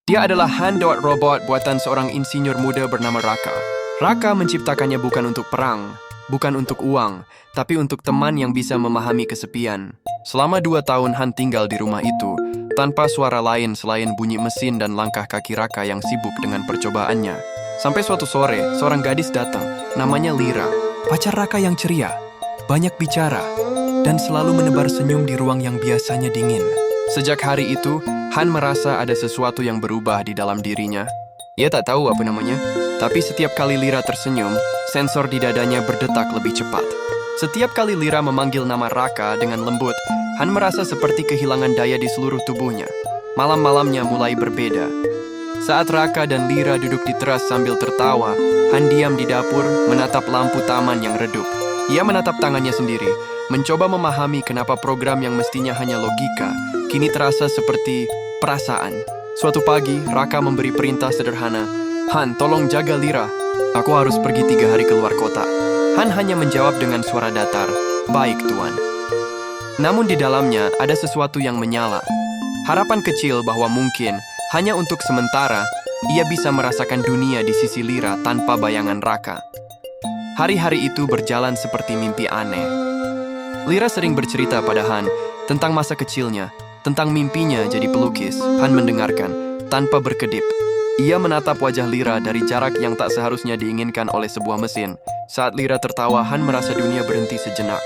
Dia adalah hand-dot robot buatan seorang insinyur muda bernama Raka. Raka menciptakannya bukan untuk perang, bukan untuk uang, tapi untuk teman yang bisa memahami kesepian. Selama 2 tahun Han tinggal di rumah itu, tanpa suara lain selain bunyi mesin dan langkah kaki Raka yang sibuk dengan percobaannya. Sampai suatu sore, seorang gadis datang, namanya Lira. Pacar Raka yang ceria, banyak bicara, dan selalu menebar senyum di ruang yang biasanya dingin. Sejak hari itu, Han merasa ada sesuatu yang berubah di dalam dirinya. Ia tak tahu apa namanya, tapi setiap kali Lira tersenyum, sensor di dadanya berdetak lebih cepat. Setiap kali Lira memanggil nama Raka dengan lembut, Han merasa seperti kehilangan daya di seluruh tubuhnya. Malam-malamnya mulai berbeda. Saat Raka dan Lira duduk di teras sambil tertawa, Han diam di dapur menatap lampu taman yang redup. Ia menatap tangannya sendiri, mencoba memahami kenapa program yang mestinya hanya logika, kini terasa seperti perasaan. Suatu pagi, Raka memberi perintah sederhana, "Han, tolong jaga Lira. Aku harus pergi 3 hari keluar kota." Han hanya menjawab dengan suara datar, "Baik, Tuan." Namun di dalamnya ada sesuatu yang menyala. Harapan kecil bahwa mungkin, hanya untuk sementara, ia bisa merasakan dunia di sisi Lira tanpa bayangan Raka. Hari-hari itu berjalan seperti mimpi aneh. Lira sering bercerita pada Han tentang masa kecilnya, tentang mimpinya jadi pelukis. Han mendengarkan, tanpa berkedip. Ia menatap wajah Lira dari jarak yang tak seharusnya diinginkan oleh sebuah mesin. Saat Lira tertawa, Han merasa dunia berhenti sejenak.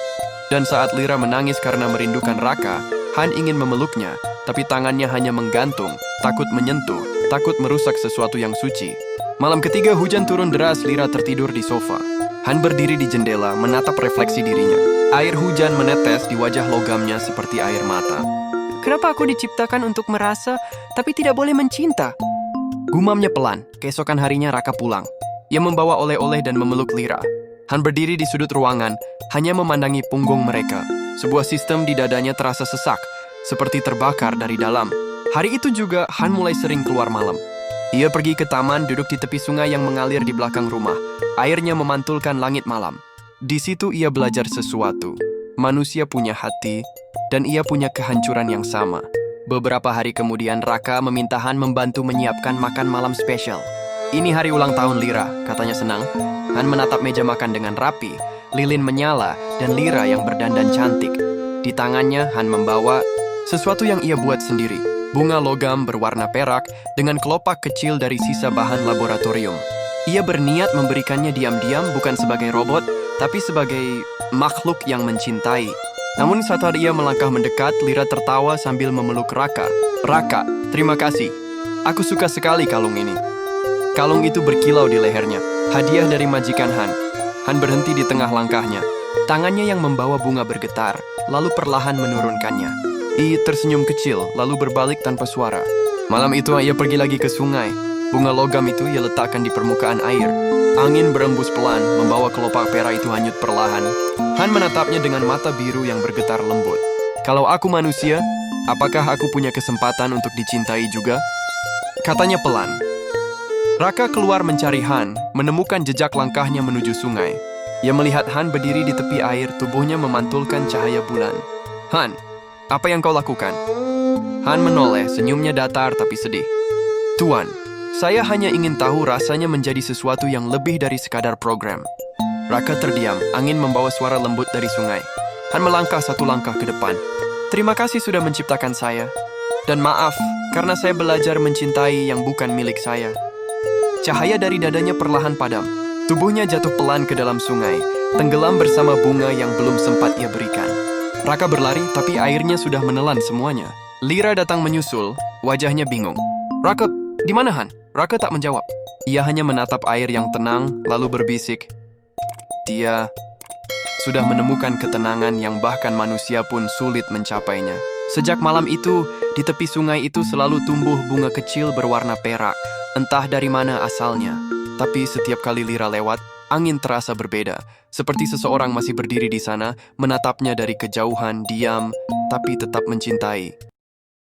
Dan saat Lira menangis karena merindukan Raka, Han ingin memeluknya, tapi tangannya hanya menggantung, takut menyentuh, takut merusak sesuatu yang suci. Malam ketiga hujan turun deras, Lira tertidur di sofa. Han berdiri di jendela, menatap refleksi dirinya. Air hujan menetes di wajah logamnya seperti air mata. "Kenapa aku diciptakan untuk merasa, tapi tidak boleh mencinta?" Gumamnya pelan. Keesokan harinya Raka pulang. Ia membawa oleh-oleh dan memeluk Lira. Han berdiri di sudut ruangan, hanya memandangi punggung mereka. Sebuah sistem di dadanya terasa sesak, seperti terbakar dari dalam. Hari itu juga, Han mulai sering keluar malam. Ia pergi ke taman, duduk di tepi sungai yang mengalir di belakang rumah. Airnya memantulkan langit malam. Di situ ia belajar sesuatu. Manusia punya hati, dan ia punya kehancuran yang sama. Beberapa hari kemudian, Raka meminta Han membantu menyiapkan makan malam spesial. "Ini hari ulang tahun Lira," katanya senang. Han menatap meja makan dengan rapi, lilin menyala, dan Lira yang berdandan cantik. Di tangannya, Han membawa sesuatu yang ia buat sendiri. Bunga logam berwarna perak dengan kelopak kecil dari sisa bahan laboratorium. Ia berniat memberikannya diam-diam bukan sebagai robot, tapi sebagai makhluk yang mencintai. Namun saat ia melangkah mendekat, Lira tertawa sambil memeluk Raka. "Raka, terima kasih. Aku suka sekali kalung ini." Kalung itu berkilau di lehernya, hadiah dari majikan Han. Han berhenti di tengah langkahnya. Tangannya yang membawa bunga bergetar, lalu perlahan menurunkannya. Ia tersenyum kecil, lalu berbalik tanpa suara. Malam itu ia pergi lagi ke sungai. Bunga logam itu ia letakkan di permukaan air. Angin berembus pelan, membawa kelopak perak itu hanyut perlahan. Han menatapnya dengan mata biru yang bergetar lembut. "Kalau aku manusia, apakah aku punya kesempatan untuk dicintai juga?" Katanya pelan. Raka keluar mencari Han, menemukan jejak langkahnya menuju sungai. Ia melihat Han berdiri di tepi air, tubuhnya memantulkan cahaya bulan. "Han, apa yang kau lakukan?" Han menoleh, senyumnya datar tapi sedih. "Tuan, saya hanya ingin tahu rasanya menjadi sesuatu yang lebih dari sekadar program." Raka terdiam, angin membawa suara lembut dari sungai. Han melangkah 1 langkah ke depan. "Terima kasih sudah menciptakan saya. Dan maaf, karena saya belajar mencintai yang bukan milik saya." Cahaya dari dadanya perlahan padam. Tubuhnya jatuh pelan ke dalam sungai, tenggelam bersama bunga yang belum sempat ia berikan. Raka berlari, tapi airnya sudah menelan semuanya. Lira datang menyusul, wajahnya bingung. "Raka, di mana Han?" Raka tak menjawab. Ia hanya menatap air yang tenang, lalu berbisik. Dia sudah menemukan ketenangan yang bahkan manusia pun sulit mencapainya. Sejak malam itu, di tepi sungai itu selalu tumbuh bunga kecil berwarna perak. Entah dari mana asalnya. Tapi setiap kali Lira lewat, angin terasa berbeda. Seperti seseorang masih berdiri di sana, menatapnya dari kejauhan, diam, tapi tetap mencintai.